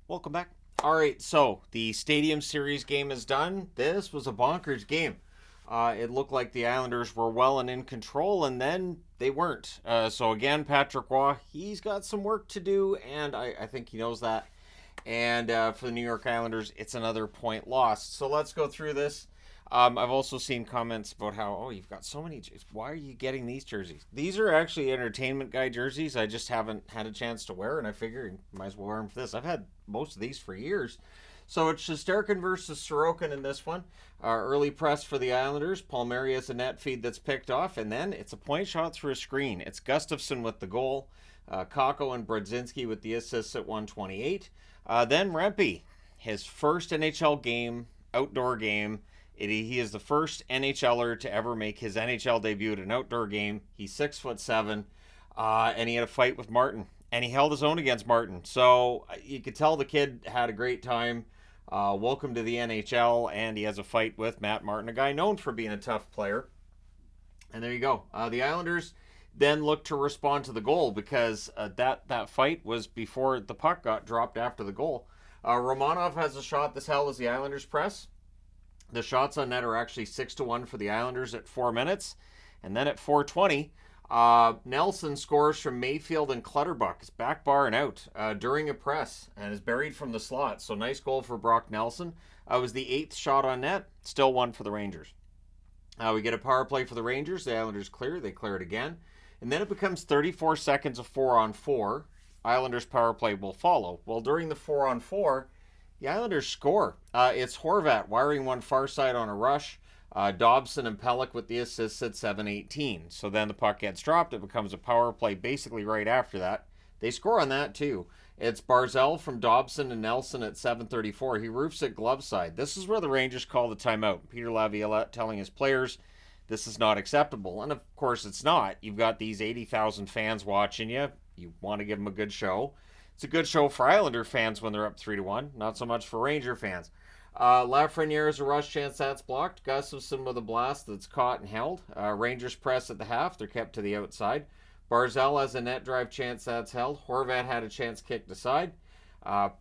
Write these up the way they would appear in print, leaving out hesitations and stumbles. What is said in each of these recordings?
Welcome back. All right, so the Stadium Series game is done. This was a bonkers game. It looked like the Islanders were well and in control, and then they weren't. So again, Patrick Waugh, he's got some work to do, and I think he knows that. And for the New York Islanders, it's another point lost. So let's go through this. I've also seen comments about how, you've got so many jerseys. Why are you getting these jerseys? These are actually entertainment guy jerseys. I just haven't had a chance to wear, and I figured I might as well wear them for this. I've had most of these for years. So it's Shesterkin versus Sorokin in this one. Early press for the Islanders. Palmieri has a net feed that's picked off, and then it's a point shot through a screen. It's Gustafsson with the goal. Kakko and Brodzinski with the assists at 128. Then Rempe, his first NHL game, outdoor game. He is the first NHLer to ever make his NHL debut at an outdoor game. He's 6'7", and he had a fight with Martin, and he held his own against Martin. So you could tell the kid had a great time. Welcome to the NHL, and he has a fight with Matt Martin, a guy known for being a tough player. And there you go. The Islanders then looked to respond to the goal because that fight was before the puck got dropped after the goal. Romanov has a shot that's held as the Islanders press. The shots on net are actually 6-1 for the Islanders at 4 minutes. And then at 4:20, Nelson scores from Mayfield and Clutterbuck. It's back bar and out during a press and is buried from the slot. So nice goal for Brock Nelson. It was the 8th shot on net. Still one for the Rangers. We get a power play for the Rangers. The Islanders clear. They clear it again. And then it becomes 34 seconds of 4-on-4. Islanders power play will follow. Well, during the 4-on-4, the Islanders score. It's Horvat wiring one far side on a rush. Dobson and Pelech with the assists at 7:18. So then the puck gets dropped. It becomes a power play basically right after that. They score on that too. It's Barzell from Dobson and Nelson at 7:34. He roofs it glove side. This is where the Rangers call the timeout. Peter Laviolette telling his players this is not acceptable. And of course it's not. You've got these 80,000 fans watching you. You want to give them a good show. It's a good show for Islander fans when they're up 3-1. Not so much for Ranger fans. Lafreniere has a rush chance that's blocked. Gustafsson with a blast that's caught and held. Rangers press at the half. They're kept to the outside. Barzell has a net drive chance that's held. Horvat had a chance kicked aside.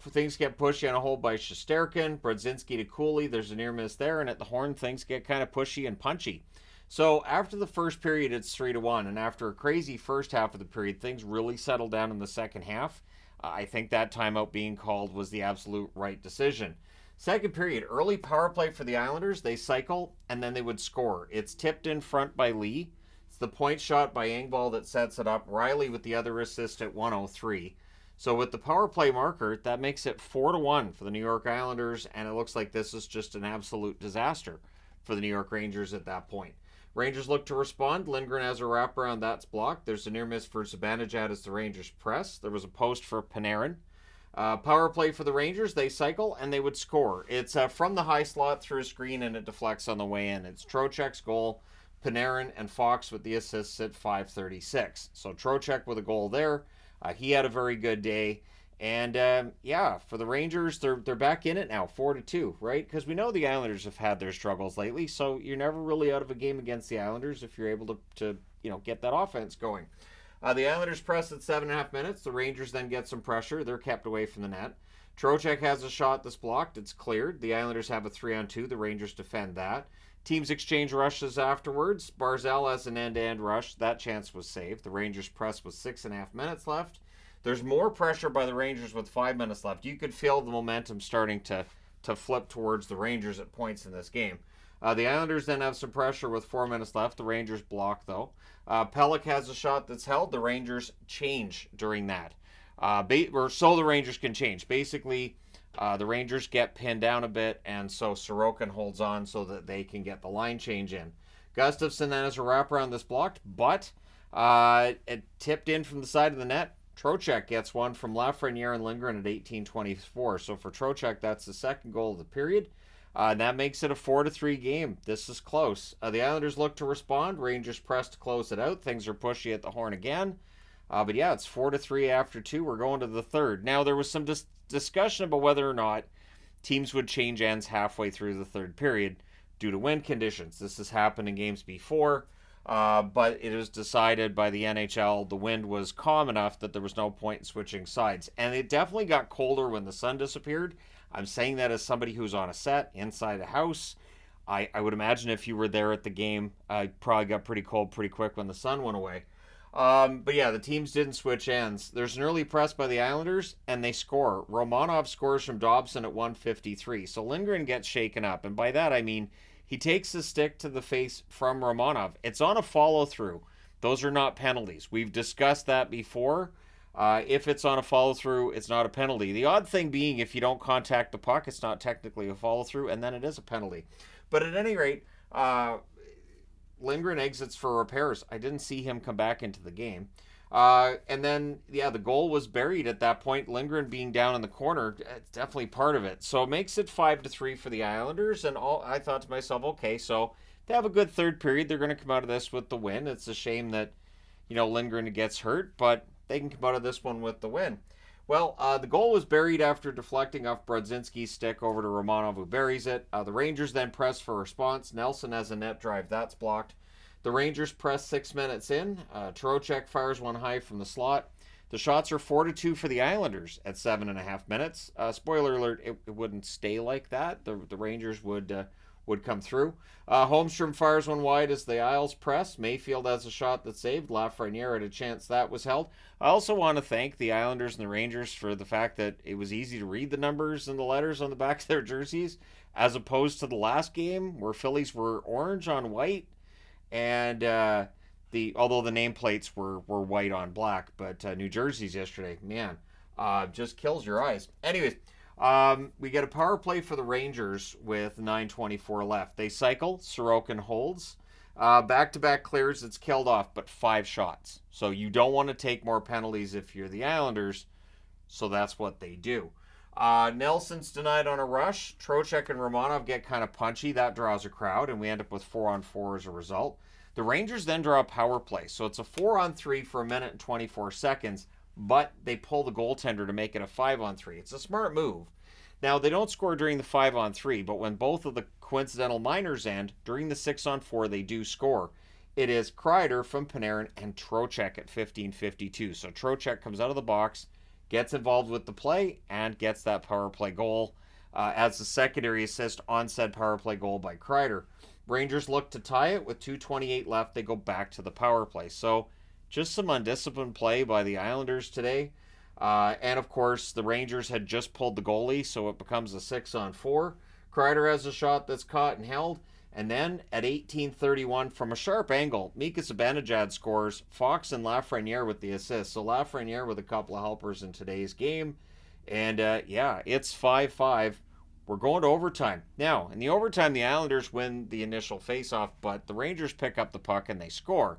Things get pushy on a hold by Shesterkin. Brodzinski to Cooley. There's a near miss there. And at the horn, things get kind of pushy and punchy. So after the first period, it's 3-1. And after a crazy first half of the period, things really settled down in the second half. I think that timeout being called was the absolute right decision. Second period, early power play for the Islanders. They cycle, and then they would score. It's tipped in front by Lee. It's the point shot by Engvall that sets it up. Riley with the other assist at 1:03. So with the power play marker, that makes it 4-1 for the New York Islanders, and it looks like this is just an absolute disaster for the New York Rangers at that point. Rangers look to respond. Lindgren has a wraparound that's blocked. There's a near miss for Zibanejad as the Rangers press. There was a post for Panarin. Power play for the Rangers. They cycle and they would score. It's from the high slot through a screen and it deflects on the way in. It's Trocheck's goal. Panarin and Fox with the assists at 5:36. So Trocheck with a goal there. He had a very good day. And for the Rangers, they're back in it now, 4-2, right? Because we know the Islanders have had their struggles lately, so you're never really out of a game against the Islanders if you're able to get that offense going. The Islanders press at 7.5 minutes. The Rangers then get some pressure. They're kept away from the net. Trocheck has a shot that's blocked. It's cleared. The Islanders have a 3-on-2. The Rangers defend that. Teams exchange rushes afterwards. Barzell has an end-to-end rush. That chance was saved. The Rangers press with 6.5 minutes left. There's more pressure by the Rangers with 5 minutes left. You could feel the momentum starting to flip towards the Rangers at points in this game. The Islanders then have some pressure with 4 minutes left. The Rangers block, though. Pelech has a shot that's held. The Rangers change during that. So the Rangers can change. Basically, the Rangers get pinned down a bit, and so Sorokin holds on so that they can get the line change in. Gustafsson then has a wraparound that's blocked, but it tipped in from the side of the net. Trocheck gets one from Lafreniere and Lindgren at 18:24. So for Trocheck, that's the second goal of the period. And that makes it a 4-3 game. This is close. The Islanders look to respond. Rangers press to close it out. Things are pushy at the horn again. It's 4-3 after 2. We're going to the third. Now, there was some discussion about whether or not teams would change ends halfway through the third period due to wind conditions. This has happened in games before. But it was decided by the NHL the wind was calm enough that there was no point in switching sides. And it definitely got colder when the sun disappeared. I'm saying that as somebody who's on a set inside a house. I would imagine if you were there at the game, I probably got pretty cold pretty quick when the sun went away. But yeah, the teams didn't switch ends. There's an early press by the Islanders, and they score. Romanov scores from Dobson at 1:53. So Lindgren gets shaken up. And by that, I mean he takes the stick to the face from Romanov. It's on a follow through. Those are not penalties. We've discussed that before. If it's on a follow through, it's not a penalty. The odd thing being, if you don't contact the puck, it's not technically a follow through, and then it is a penalty. But at any rate, Lindgren exits for repairs. I didn't see him come back into the game. And then, yeah, the goal was buried at that point. Lindgren being down in the corner, it's definitely part of it. So it makes it 5-3 for the Islanders. And I thought to myself, okay, so they have a good third period. They're going to come out of this with the win. It's a shame that, Lindgren gets hurt, but they can come out of this one with the win. Well, the goal was buried after deflecting off Brodzinski's stick over to Romanov, who buries it. The Rangers then press for a response. Nelson has a net drive. That's blocked. The Rangers press 6 minutes in. Trocheck fires one high from the slot. The shots are 4-2 for the Islanders at 7.5 minutes. Spoiler alert, it wouldn't stay like that. The Rangers would come through. Holmstrom fires one wide as the Isles press. Mayfield has a shot that's saved. Lafreniere had a chance that was held. I also want to thank the Islanders and the Rangers for the fact that it was easy to read the numbers and the letters on the backs of their jerseys, as opposed to the last game where Phillies were orange on white, and although the nameplates were white on black, but New Jersey's yesterday, man, just kills your eyes. Anyways. We get a power play for the Rangers with 9:24 left. They cycle. Sorokin holds. Back-to-back clears. It's killed off, but 5 shots. So you don't want to take more penalties if you're the Islanders. So that's what they do. Nelson's denied on a rush. Trocheck and Romanov get kind of punchy. That draws a crowd, and we end up with 4-on-4 as a result. The Rangers then draw a power play. So it's a 4-on-3 for 1 minute and 24 seconds. But they pull the goaltender to make it a 5-on-3. It's a smart move. Now, they don't score during the 5-on-3, but when both of the coincidental minors end, during the 6-on-4, they do score. It is Kreider from Panarin and Trocheck at 15:52. So Trocheck comes out of the box, gets involved with the play, and gets that power play goal as the secondary assist on said power play goal by Kreider. Rangers look to tie it with 2:28 left. They go back to the power play. So just some undisciplined play by the Islanders today. And of course, the Rangers had just pulled the goalie, so it becomes a 6-on-4. Kreider has a shot that's caught and held. And then at 18:31, from a sharp angle, Mika Zibanejad scores. Fox and Lafreniere with the assist. So Lafreniere with a couple of helpers in today's game. And yeah, it's 5-5. We're going to overtime. Now, in the overtime, the Islanders win the initial faceoff, but the Rangers pick up the puck and they score.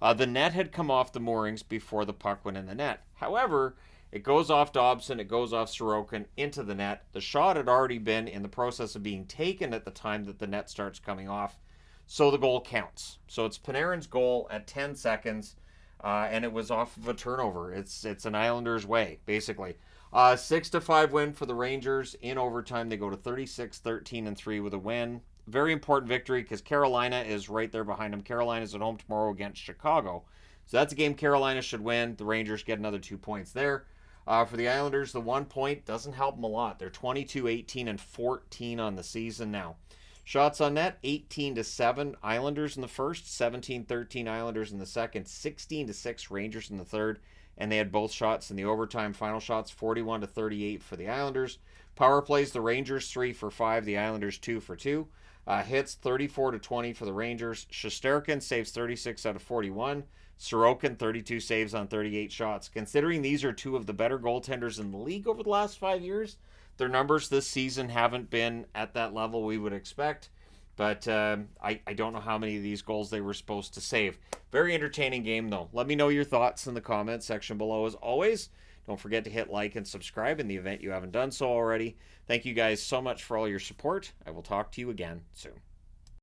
The net had come off the moorings before the puck went in the net. However, it goes off Dobson, it goes off Sorokin into the net. The shot had already been in the process of being taken at the time that the net starts coming off, so the goal counts. So it's Panarin's goal at 10 seconds, and it was off of a turnover. It's an Islanders way, basically. 6-5 win for the Rangers. In overtime, they go to 36-13-3 with a win. Very important victory because Carolina is right there behind them. Carolina's at home tomorrow against Chicago. So that's a game Carolina should win. The Rangers get another 2 points there. For the Islanders, the 1 point doesn't help them a lot. They're 22-18-14 on the season now. Shots on net, 18-7 Islanders in the first, 17-13 Islanders in the second, 16-6 Rangers in the third. And they had both shots in the overtime. Final shots, 41-38 for the Islanders. Power plays, the Rangers 3 for 5, the Islanders 2 for 2. Hits 34-20 for the Rangers. Shesterkin saves 36 out of 41. Sorokin 32 saves on 38 shots. Considering these are two of the better goaltenders in the league over the last 5 years, their numbers this season haven't been at that level we would expect. But I don't know how many of these goals they were supposed to save. Very entertaining game, though. Let me know your thoughts in the comments section below as always. Don't forget to hit like and subscribe in the event you haven't done so already. Thank you guys so much for all your support. I will talk to you again soon.